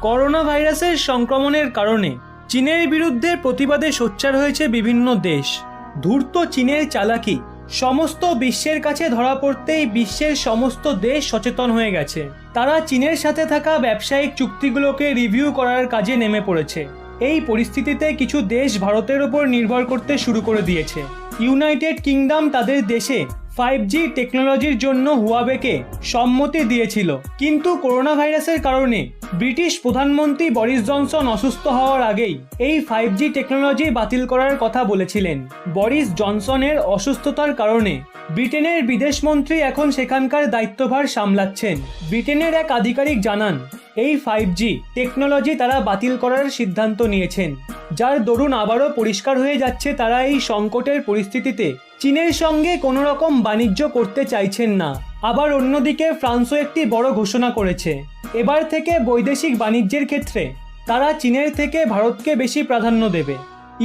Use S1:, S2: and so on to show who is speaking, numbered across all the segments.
S1: Corona ভাইরাসের সংক্রমণের কারণে চীনের বিরুদ্ধে প্রতিবাদে সোচ্চার হয়েছে বিভিন্ন দেশ। ধূর্ত চীনের চালাকি সমস্ত বিশ্বের কাছে ধরা পড়তেই বিশ্বের সমস্ত দেশ সচেতন হয়ে গেছে। তারা চীনের সাথে থাকা ব্যবসায়িক চুক্তিগুলোকে রিভিউ করার কাজে নেমে পড়েছে। এই পরিস্থিতিতে কিছু দেশ ভারতের ওপর নির্ভর করতে শুরু করে দিয়েছে। ইউনাইটেড কিংডম তাদের দেশে 5G টেকনোলজির জন্য হুয়াওয়েকে সম্মতি দিয়েছিল, কিন্তু করোনা ভাইরাসের কারণে ব্রিটিশ প্রধানমন্ত্রী বরিস জনসন অসুস্থ হওয়ার আগেই এই 5G টেকনোলজি বাতিল করার কথা বলেছিলেন। বরিস জনসনের অসুস্থতার কারণে ব্রিটেনের বিদেশমন্ত্রী এখন সেখানকার দায়িত্বভার সামলাচ্ছেন। ব্রিটেনের এক আধিকারিক জানান, এই 5G টেকনোলজি তারা বাতিল করার সিদ্ধান্ত নিয়েছেন, যার দরুন আবারও পরিষ্কার হয়ে যাচ্ছে তারা এই সংকটের পরিস্থিতিতে চীনের সঙ্গে কোনো রকম বাণিজ্য করতে চাইছেন না। আবার অন্যদিকে ফ্রান্সও একটি বড় ঘোষণা করেছে, এবার থেকে বৈদেশিক বাণিজ্যের ক্ষেত্রে তারা চীনের থেকে ভারতকে বেশি প্রাধান্য দেবে।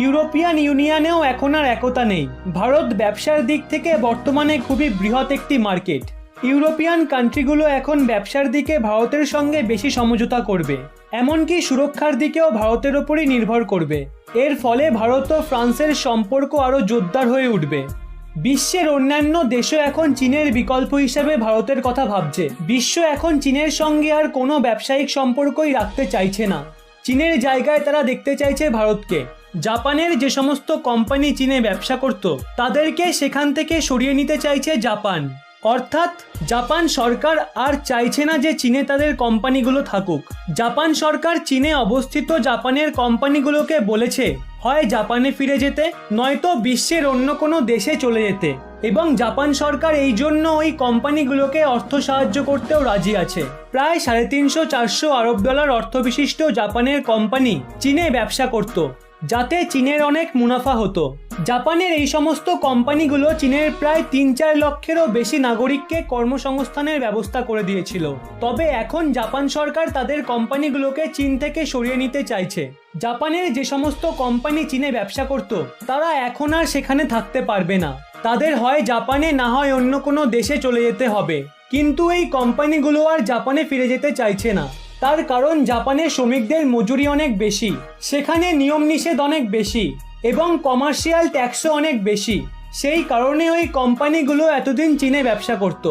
S1: ইউরোপিয়ান ইউনিয়নেও এখন আর একতা নেই। ভারত ব্যবসার দিক থেকে বর্তমানে খুবই বৃহৎ একটি মার্কেট। ইউরোপিয়ান কান্ট্রিগুলো এখন ব্যবসার দিকে ভারতের সঙ্গে বেশি সমঝোতা করবে, এমনকি সুরক্ষার দিকেও ভারতের ওপরই নির্ভর করবে। এর ফলে ভারত ও ফ্রান্সের সম্পর্ক আরও জোরদার হয়ে উঠবে। বিশ্বের অন্যান্য দেশও এখন চীনের বিকল্প হিসেবে ভারতের কথা ভাবছে। বিশ্ব এখন চীনের সঙ্গে আর কোনো ব্যবসায়িক সম্পর্কই রাখতে চাইছে না। চীনের জায়গায় তারা দেখতে চাইছে ভারতকে। জাপানের যে সমস্ত কোম্পানি চীনে ব্যবসা করত তাদেরকে সেখান থেকে সরিয়ে নিতে চাইছে জাপান। অর্থাৎ জাপান সরকার আর চাইছে না যে চীনে তাদের কোম্পানিগুলো থাকুক। জাপান সরকার চীনে অবস্থিত জাপানের কোম্পানিগুলোকে বলেছে হয় জাপানে ফিরে যেতে, নয়তো বিশ্বের অন্য কোনো দেশে চলে যেতে, এবং জাপান সরকার এই জন্য ওই কোম্পানিগুলোকে অর্থ সাহায্য করতেও রাজি আছে। প্রায় 350-400 আরব ডলার অর্থবিশিষ্ট জাপানের কোম্পানি চীনে ব্যবসা করত, যাতে চীনের অনেক মুনাফা হতো। জাপানের এই সমস্ত কোম্পানিগুলো চীনের প্রায় 3-4 লক্ষেরও বেশি নাগরিককে কর্মসংস্থানের ব্যবস্থা করে দিয়েছিল। তবে এখন জাপান সরকার তাদের কোম্পানিগুলোকে চীন থেকে সরিয়ে নিতে চাইছে। জাপানের যে সমস্ত কোম্পানি চীনে ব্যবসা করত তারা এখন আর সেখানে থাকতে পারবে না। তাদের হয় জাপানে, না হয় অন্য কোনো দেশে চলে যেতে হবে। কিন্তু এই কোম্পানিগুলো আর জাপানে ফিরে যেতে চাইছে না। তার কারণ জাপানের শ্রমিকদের মজুরি অনেক বেশি, সেখানে নিয়ম নিষেধ অনেক বেশি এবং কমার্শিয়াল ট্যাক্সও অনেক বেশি। সেই কারণে ওই কোম্পানিগুলো এতদিন চীনে ব্যবসা করত।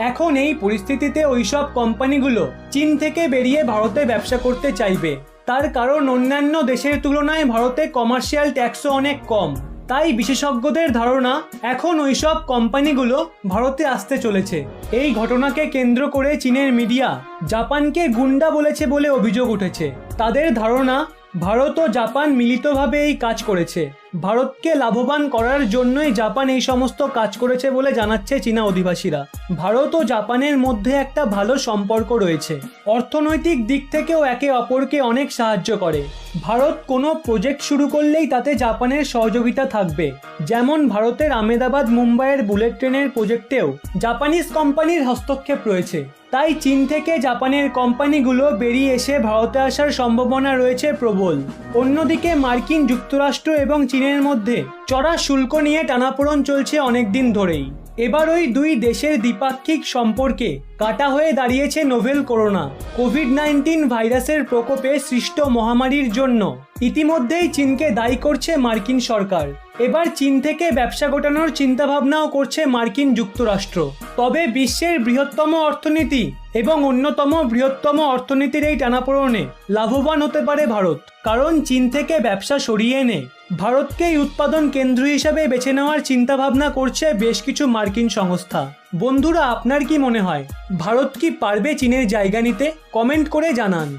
S1: এখন এই পরিস্থিতিতে ওইসব কোম্পানিগুলো চীন থেকে বেরিয়ে ভারতে ব্যবসা করতে চাইবে। তার কারণ অন্যান্য দেশের তুলনায় ভারতে কমার্শিয়াল ট্যাক্সও অনেক কম। তাই বিশেষজ্ঞদের ধারণা এখন ওইসব কোম্পানিগুলো ভারতে আসতে চলেছে। এই ঘটনাকে কেন্দ্র করে চীনের মিডিয়া জাপানকে গুন্ডা বলেছে বলে অভিযোগ উঠেছে। তাদের ধারণা ভারত ও জাপান মিলিতভাবে এই কাজ করেছে। ভারতকে লাভবান করার জন্যই জাপান এই সমস্ত কাজ করেছে বলে জানাচ্ছে চীনা অধিবাসীরা। ভারত ও জাপানের মধ্যে একটা ভালো সম্পর্ক রয়েছে। অর্থনৈতিক দিক থেকেও একে অপরকে অনেক সাহায্য করে। ভারত কোনো প্রজেক্ট শুরু করলেই তাতে জাপানের সহযোগিতা থাকবে। যেমন ভারতের আহমেদাবাদ মুম্বাইয়ের বুলেট ট্রেনের প্রজেক্টেও জাপানিজ কোম্পানির হস্তক্ষেপ রয়েছে। তাই চীন থেকে জাপানের কোম্পানিগুলো বেরিয়ে এসে ভারতে আসার সম্ভাবনা রয়েছে প্রবল। অন্যদিকে মার্কিন যুক্তরাষ্ট্র এবং চীনের মধ্যে চড়া শুল্ক নিয়ে টানাপোড়েন চলছে অনেকদিন ধরেই। এবার ওই দুই দেশের দ্বিপাক্ষিক সম্পর্কে কাটা হয়ে দাঁড়িয়েছে নোভেল করোনা। কোভিড-19 ভাইরাসের প্রকোপে সৃষ্ট মহামারীর জন্য ইতিমধ্যেই চীনকে দায়ী করছে মার্কিন সরকার। এবার চীন থেকে ব্যবসা গোটানোর চিন্তাভাবনাও করছে মার্কিন যুক্তরাষ্ট্র। তবে বিশ্বের বৃহত্তম অর্থনীতি এবং অন্যতম বৃহত্তম অর্থনীতির এই টানাপোড়েনে লাভবান হতে পারে ভারত। কারণ চীন থেকে ব্যবসা সরিয়ে এনে ভারতকেই উৎপাদন কেন্দ্র হিসাবে বেছে নেওয়ার চিন্তাভাবনা করছে বেশ কিছু মার্কিন সংস্থা। বন্ধুরা, আপনার কি মনে হয় ভারত কি পারবে চীনের জায়গা নিতে? কমেন্ট করে জানান।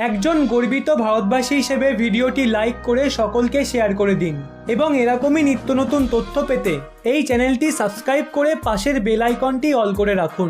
S1: একজন গর্বিত ভারতবাসী হিসেবে ভিডিওটি লাইক করে সকলকে শেয়ার করে দিন এবং এরকমই নিত্য নতুন তথ্য পেতে এই চ্যানেলটি সাবস্ক্রাইব করে পাশের বেল আইকনটি অল করে রাখুন।